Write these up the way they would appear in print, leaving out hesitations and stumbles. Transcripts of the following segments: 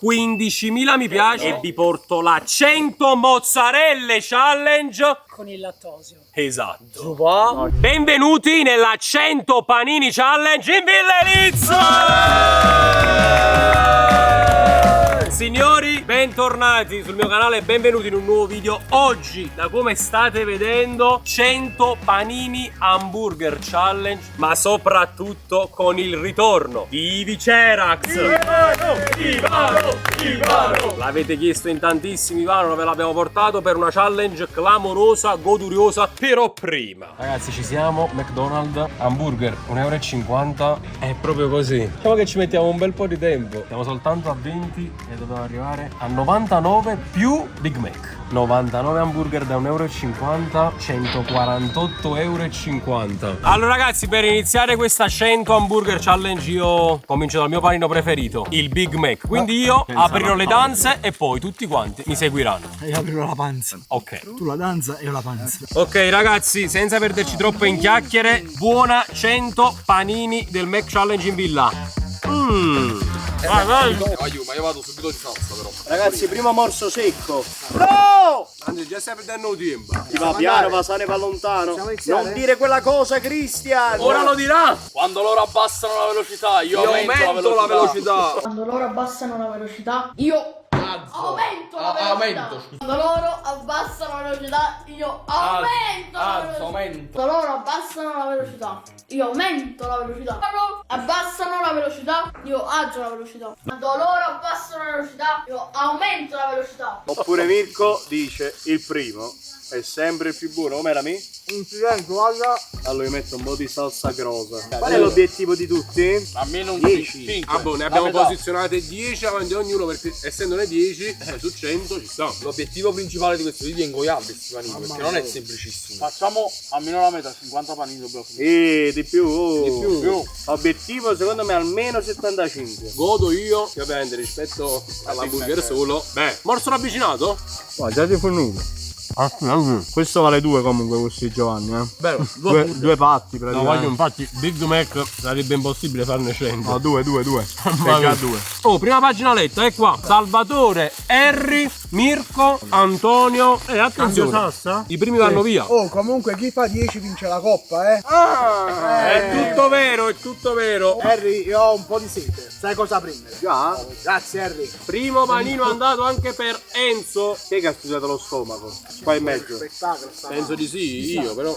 15.000 mi piace e vi porto la 100 mozzarelle challenge con il lattosio. Esatto. Benvenuti nella 100 panini challenge in Villa Elizzo! Signori, bentornati sul mio canale e benvenuti in un nuovo video. Oggi, da come state vedendo, 100 panini hamburger challenge, ma soprattutto con il ritorno di Ivicerax. Ivano! L'avete chiesto in tantissimi, Ivano, ve l'abbiamo portato per una challenge clamorosa, goduriosa, però prima. Ragazzi, ci siamo, McDonald's, hamburger, 1,50 €, è proprio così. Diciamo che ci mettiamo un bel po' di tempo. Siamo soltanto a 20 e dobbiamo arrivare a 99 più Big Mac. 99 hamburger da 1,50 €, 148,50 €. Allora ragazzi, per iniziare questa 100 hamburger challenge io comincio dal mio panino preferito, il Big Mac. Quindi io aprirò le danze e poi tutti quanti mi seguiranno. Io aprirò la panza. Ok. Tu la danza e io la panza. Ok ragazzi, senza perderci troppo in chiacchiere, buona 100 panini del Mac Challenge in villa. Vai, vai. Ma io vado subito di salsa però. Ragazzi, primo morso secco. No! Anzi, già stai perdendo tempo. Ti va piano, va sane, va lontano. Non dire quella cosa, Cristian. Ora lo dirà! Quando loro abbassano la velocità, io aumento la velocità. Quando loro abbassano la velocità, io aumento la velocità. Quando loro abbassano la velocità, io aumento la velocità. Quando loro abbassano la velocità, io aumento la velocità. Quando loro abbassano la velocità, io alzo la velocità. Quando loro abbassano la velocità, io aumento la velocità. Oppure Mirko dice il primo è sempre il più buono. Com'era mi? Allora io metto un po' di salsa grossa. Qual è l'obiettivo di tutti? A me non 10. Ah boh, ne abbiamo posizionate 10 avanti a ognuno perché essendone 10 su 100 ci sta. L'obiettivo principale di questo video è ingoiarli questi panini, perché non è semplicissimo. Facciamo almeno la metà, 50 panini dobbiamo finire. Di più. Obiettivo secondo me almeno 75. Godo io, che ovviamente rispetto all'hamburger solo. Beh, morso ravvicinato? Ma già ti fornuto. Questo vale 2 comunque, questi Giovanni, Bello. Due patti No, praticamente. infatti Big Mac sarebbe impossibile farne 100. No, due. Sei già 2. Oh, prima pagina letta, è qua. Salvatore, Harry, Mirko, Antonio e attenzione. Salsa? I primi vanno via. Oh, comunque chi fa 10 vince la coppa, È tutto vero, è tutto vero. Harry, io ho un po' di sete. Sai cosa prendere? Già? Grazie, Harry. Primo panino andato anche per Enzo. Chi è che ha studiato lo stomaco? Qua in mezzo. Spettacolo, Penso di sì, io però.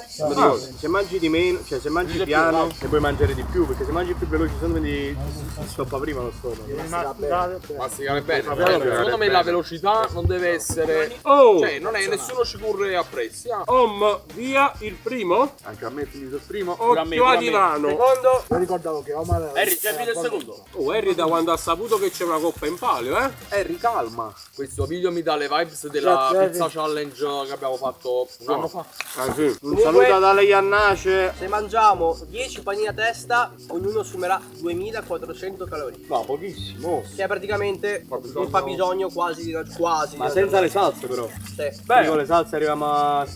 Se mangi di meno, cioè se mangi piano e puoi mangiare di più, perché se mangi più veloce secondo me ti stoppa prima lo stomaco. Masticare bene. Secondo me la velocità non deve essere. Oh! Cioè, non è nessuno ci corre a prezzi. Via il primo. Anche a me è finito il primo. Occhio a divano. Secondo, io ricordavo che Omar... Harry, c'è il secondo. Oh, Harry da quando ha saputo che c'è una coppa in palio, Harry, calma. Questo video mi dà le vibes della pizza challenge che abbiamo fatto un anno fa. Ah sì. Un saluto ad Ale Iannace. Se mangiamo 10 panini a testa, ognuno assumerà 2400 calorie. No, pochissimo. Che è praticamente un fabbisogno quasi. Ma senza le salse però. Sì. Beh, con le salse arriviamo a 2,8.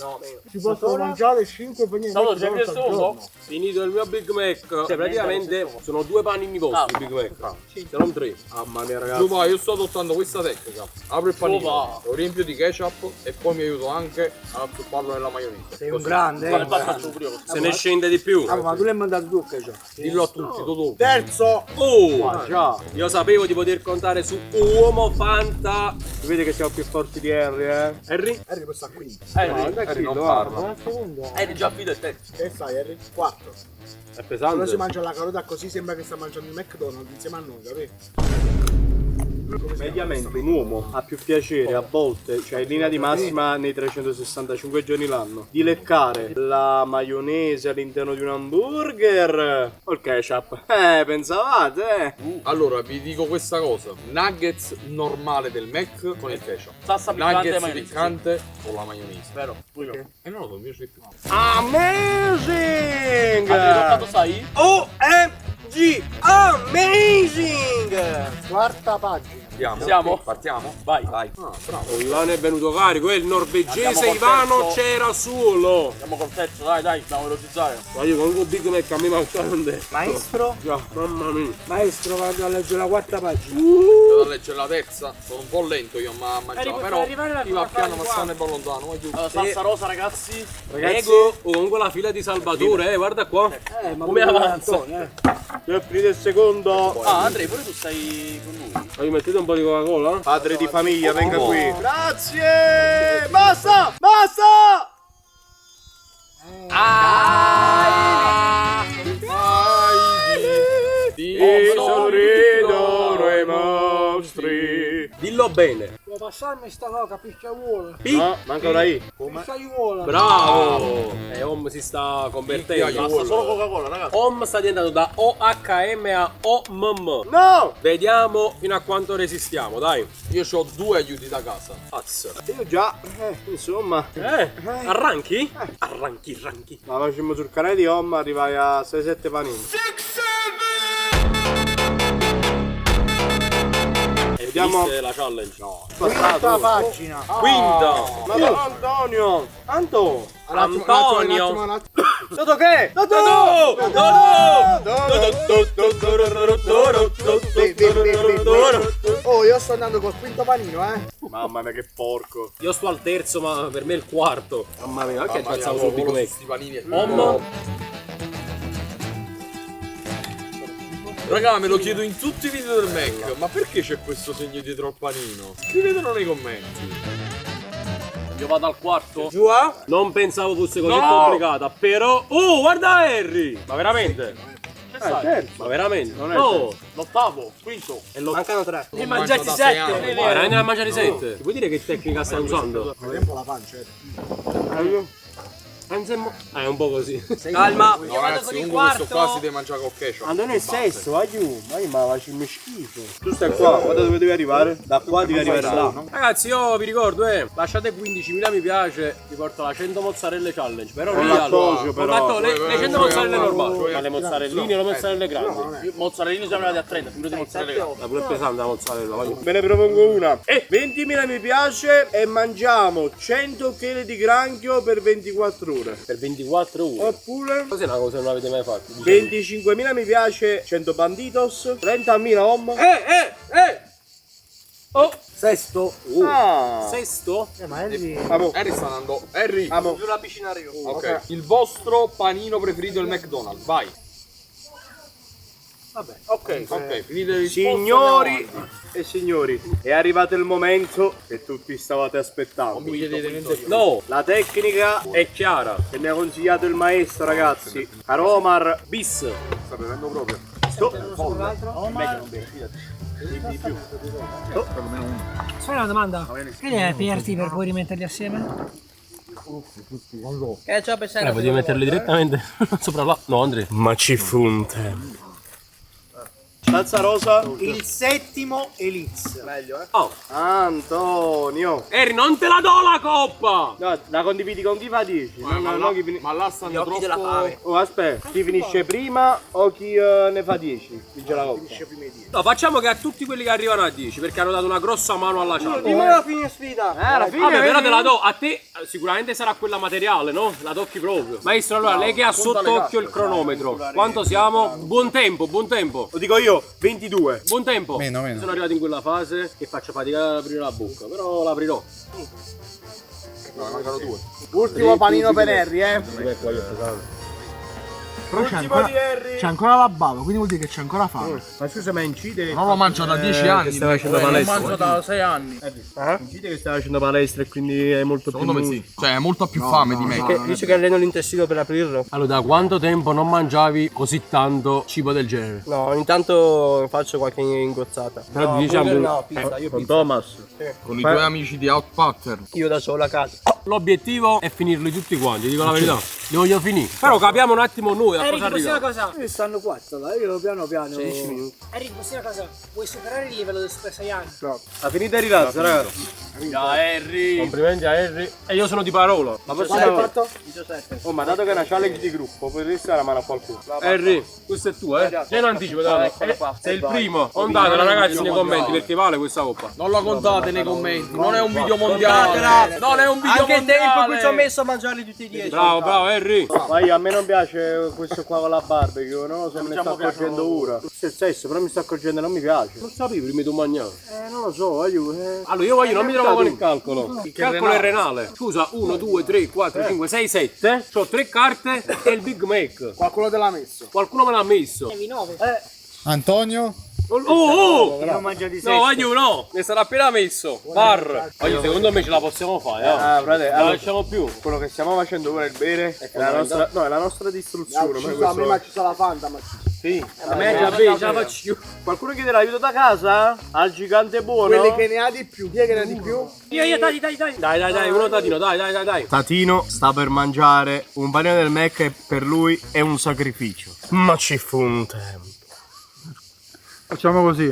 No, meno. Si possono mangiare 5 panini. Salvo, c'è il secondo? Finito il mio Big Mac. Cioè praticamente sono 2 panini vostri Big Mac. Se non 3. Mamma mia ragazzi. Tu vai, io sto adottando questa tecnica. Apro il panino, lo riempio di ketchup e poi mi aiuto anche a zupparlo nella maionese. Sei un grande, Se ne scende di più. ma tu l'hai mandato tu, che già. Dillo a tutti, dopo. Terzo. Oh! Già. Io sapevo di poter contare su Uomo Fanta. Vedi che siamo più forti di Harry, Harry? Harry questo qui. Harry non parla. Eri già fido e te. Che fai, Harry? 4. È Quando si pesante. mangia la carota così sembra che sta mangiando il McDonald's insieme a noi, capito? Mediamente un uomo ha più piacere a volte, cioè in linea di massima nei 365 giorni l'anno, di leccare la maionese all'interno di un hamburger o il ketchup. Pensavate? Allora, vi dico questa cosa. Nuggets normale del Mac con il ketchup. Salsa piccante e Nuggets maionese. piccante con la maionese. Vero? Non lo so, mi piace di più. Amazing! Quanto sai? Oh, Formaggi amazing! Quarta pagina. Siamo? Partiamo? Vai. Vai. Ah, bravo. Ivano è venuto carico, il norvegese Andiamo col Ivano terzo. c'era solo. Andiamo col terzo, dai, dobbiamo velocizzare. Ma io con un Big Mac a me mancava un detto. Maestro? Già, mamma mia. Maestro, vado a leggere la quarta pagina. Devo leggere la terza. Sono un po' lento io a mangiare, però arrivare la chi va quarta piano ma stanno un po' lontano. Vai giù. Allora, salsa rosa, ragazzi. Ecco, comunque la fila di Salvatore, guarda qua. Ma Come avanza? Antonio, Io aprite il secondo. Ah, Andrea, pure tu stai con lui. Ma gli mettete un po' di Coca-Cola? Padre di famiglia, venga qui. Grazie! Basta! Basta! Di sorridono i mostri. Dillo bene. Può passarmi sta coca, picchiaiuola. No, manca una I. Picchiaiuola. Bravo! Om si sta convertendo. Basta solo Coca-Cola, ragazzi. Om sta diventando da OHM a OMM. No! Vediamo fino a quanto resistiamo, dai. Io ho 2 aiuti da casa. Pazzo. Io già, insomma. Arranchi? Arranchi. Ma facciamo sul canale di Om, arrivai a 6-7 panini. Vediamo. Viste la challenge? No. Quinta pagina. Quinta. Ma Antonio! Anto! Antonio. Toto che? Toto! Oh, io sto andando col quinto panino, Mamma mia che porco. Io sto al terzo, ma per me è il quarto. Mamma mia, che Mamma mia, pensavo sul Big Mac. sti panini. Om. Raga, me lo chiedo in tutti i video del Mac, ma perché c'è questo segno dietro al panino? Scrivetelo nei commenti. Io vado al quarto. Giù a? Non pensavo fosse così complicata, però. Oh, guarda Harry! Ma veramente? Certo. Ma veramente? Non è No! L'ottavo, quinto. Mancano 3. Ne mangiati 7. Ma veramente ne ha mangiati 7? Ti puoi dire che tecnica stai usando? Vediamo la pancia. È un po' così. Calma. No ragazzi, comunque questo qua si deve mangiare con ketchup. Antonio è sesto, aiuto. Ma facciamo schifo. Tu stai qua, guarda dove devi arrivare. Da qua devi arrivare là. Ragazzi, io vi ricordo, lasciate 15.000 mi piace, vi porto la 100 mozzarella challenge. Però Con real. lattosio, però. Le 100 mozzarelle normali. cioè, Ma le mozzarelline o le mozzarelle grandi? Mozzarellini siamo arrivati a 30, figurati mozzarella. La pure pesante la mozzarella, voglio. Ve ne propongo una. 20.000 mi piace e mangiamo 100 kg di granchio per 24 ore. Per 24 ore. Oppure Cos'è una cosa che non avete mai fatto? 25.000 mi piace 100 banditos, 30.000 om. Oh! Sesto. Ah. Sesto? Ma Harry... Harry sta andando. Harry. Amo. Giù avvicinare io. Ok. Il vostro panino preferito del McDonald's. Vai. Vabbè. Ok, finite il Signori e signori, è arrivato il momento che tutti stavate aspettando. Non mi chiedete niente più. No! La tecnica È chiara. che mi ha consigliato il maestro, ragazzi. Caro Omar, Bis. Sta bevendo proprio. Fai una domanda. Che devi aperti per poi rimetterli assieme? Ketchup e senza. Potevi metterli direttamente sopra là. No, Andrea. Ma ci fu un tempo. salsa rosa. Il settimo Elix. Oh, Antonio. Harry, non te la do la coppa! No, la condividi con chi fa 10. Ma là stanno occhi della troppo. fame. Oh, aspetta, chi finisce prima o chi ne fa 10? Vince la coppa. No, facciamo che a tutti quelli che arrivano a 10, perché hanno dato una grossa mano alla challenge. Dimmi la fine sfida. Alla fine, Vabbè, però vedi? te la do. A te sicuramente sarà quella materiale, no? La tocchi proprio. Maestro, allora, lei che ha sott'occhio il cronometro. Quanto siamo? Buon tempo, buon tempo. Lo dico io, 22. Buon tempo. Meno. Sono arrivato in quella fase che faccio fatica ad aprire la bocca, però l'aprirò. No, ne mancano 2. Ultimo panino per Harry, Però c'è ancora la bava, quindi vuol dire che c'è ancora fame. Ma scusa, ma incide. Non lo mangio da 10 anni. stai facendo Lo palestra. mangio da 6 anni. Incide che stai facendo palestra e quindi è molto Secondo più. me sì. Cioè, è molto più fame di me. Dice che alleno l'intestino per aprirlo. Allora, da quanto tempo non mangiavi così tanto cibo del genere? No, ogni tanto faccio qualche ingozzata. Però No, diciamo- burger no, pizza, io Con pizza. Thomas. Con i tuoi amici di Outpacker. Io da solo a casa. L'obiettivo è finirli tutti quanti, dico la verità. Li voglio finire. Però capiamo un attimo noi, a Eric, cosa possiamo arriva? cosa? Mi stanno 4, dai, io piano piano. 16 minuti. Eric, possiamo cosa? Vuoi superare il livello del Super Saiyan? La finita di razza, ragazzi. Complimenti a Harry. E io sono di parola. Ma Quanto possiamo... hai fatto? Oh, ma dato che è una challenge di gruppo, potresti dare la mano a qualcuno. Harry, questo è tuo, eh? Sei in anticipo, dai. Sei il primo. Contatela ragazzi nei commenti perché vale questa coppa. Non la contate nei commenti, non è un video mondiale. Non è un video Anche il tempo in cui ci ho mondiale. messo a mangiarli tutti e 10. Bravo Harry. Ma io, a me non piace questo qua con la barbecue, no? Se me ne sto accorgendo ora. Se stesso, però mi sto accorgendo non mi piace. Non sapevi prima di un mangiare. Non lo so, aiuto. Allora io voglio, non mi trovo con il calcolo. Il calcolo è renale. Scusa, 1, 2, 3, 4, 5, 6, 7. C'ho 3 carte e il Big Mac. Qualcuno te l'ha messo. Qualcuno me l'ha messo. Devi 9. Antonio? Oh! Io mangio di No, voglio no! Ne sarà appena messo! Bar! Voglio, secondo me ce la possiamo fare, eh! frate, Non la facciamo più! quello che stiamo facendo ora il bere è la nostra, no, è la nostra distruzione. A me ci sta la Fanta, ma Sì. A me già bene, ce la faccio io! Qualcuno chiede l'aiuto da casa? Al gigante buono? quelli che ne ha di più, chi è che ne ha di più? Io, dai. Dai, uno Tatino, dai! Tatino sta per mangiare un panino del Mac e per lui è un sacrificio. Ma ci fu un tempo. Facciamo così.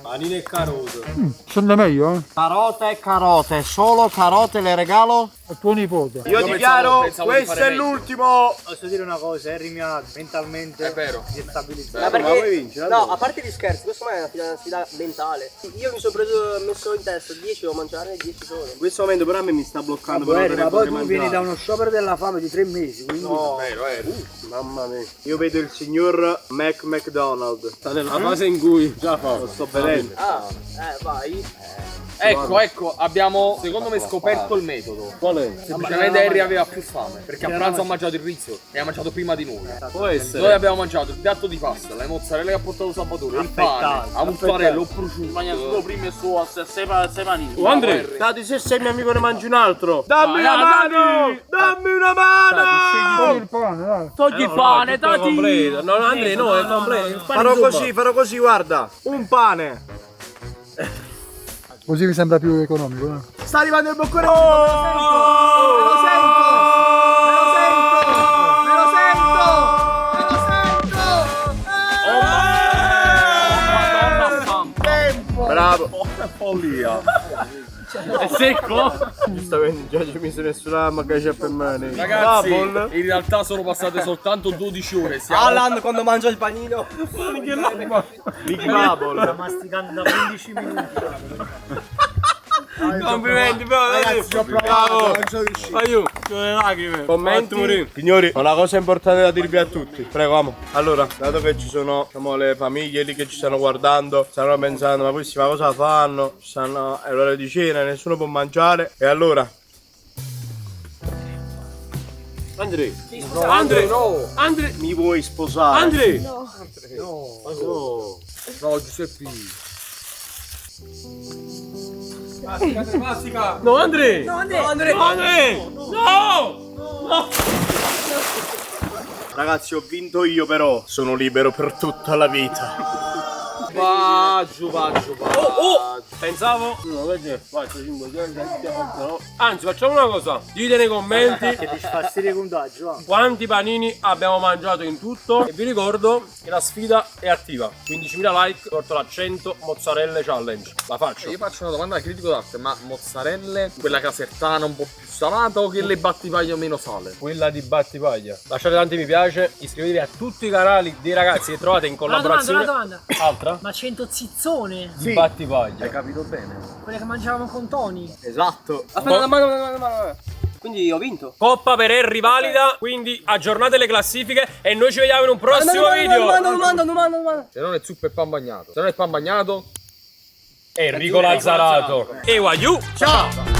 Panino e carote! Sente meglio, eh? Carote e carote, solo carote le regalo? A tuo nipote. Io dichiaro, questo è l'ultimo. Posso dire una cosa, Harry mi ha mentalmente È vero. destabilizzato. Ma Ma vuoi perché, vincere? no, a parte gli scherzi, questo è una sfida mentale. Io mi sono messo in testa 10 devo mangiare e 10 solo. In questo momento però a me mi sta bloccando. Harry, per ma poi tu poter vieni da mangiare. uno sciopero della fame di 3 mesi, quindi... No, mamma mia. Io vedo il signor McDonald. Sta nella fase in cui già fa! Lo sto vedendo. Vai. Ecco, abbiamo secondo me scoperto il metodo. Qual è? Semplicemente Harry aveva più fame, perché a pranzo ha mangiato il riso e ha mangiato prima di noi. Può essere! Noi abbiamo mangiato il piatto di pasta, le mozzarella che ha portato Salvatore, il pane, la mozzarella, il prosciutto. prima e su a 6 panini. Oh Andre! Dati, se sei mio amico ne mangi un altro. Dammi una mano! Dammi una mano! Il pane, dai. Togli il pane, Tati! No, Andre, no, è completo! Farò così, guarda. Un pane. Così mi sembra più economico, eh? Sta arrivando il boccone! Bravo. Follia! È secco? Giustamente, già ci ho messo nessuna maggiore per me. Ragazzi, Bubble. in realtà sono passate soltanto 12 ore. Siamo... Alan quando mangia il panino. Big Bubble. Masticando da 15 minuti. Complimenti, bravo! Aiuto, con le lacrime! Commenti? Signori, una cosa importante da dirvi a tutti. Prego, amo. Allora, dato che ci sono, diciamo, le famiglie lì che ci stanno guardando, stanno pensando, ma questi ma cosa fanno? Stanno, è l'ora di cena, nessuno può mangiare. E allora? Andre! Andre, mi vuoi sposare? Andre! No, Giuseppe. No, Andre! No! Ragazzi, ho vinto io però. Sono libero per tutta la vita. Va giù. Pensavo 1, 2, 4, 5, 6, 7, 8, 9. Anzi, facciamo una cosa. Dite nei commenti Che ti fa stare contagio, quanti panini abbiamo mangiato in tutto. E vi ricordo che la sfida è attiva. 15.000 like, porto la 100 mozzarelle challenge. La faccio. Io faccio una domanda da critico d'arte, ma mozzarelle, quella casertana un po' più salata o che le battipaglia meno sale? Quella di Battipaglia. Lasciate tanti mi piace, iscrivetevi a tutti i canali dei ragazzi che trovate in collaborazione. Una domanda. Altra? Ma 100 zizzone? Di Battipaglia. Hai capito bene? Quelle che mangiavamo con Tony? Esatto. Aspetta, quindi ho vinto. Coppa per Harry valida, quindi aggiornate le classifiche e noi ci vediamo in un prossimo video. Domanda. Se non è zuppa e pan bagnato. Se non è pan bagnato, Enrico Lazzarato. E Waiu. Ciao.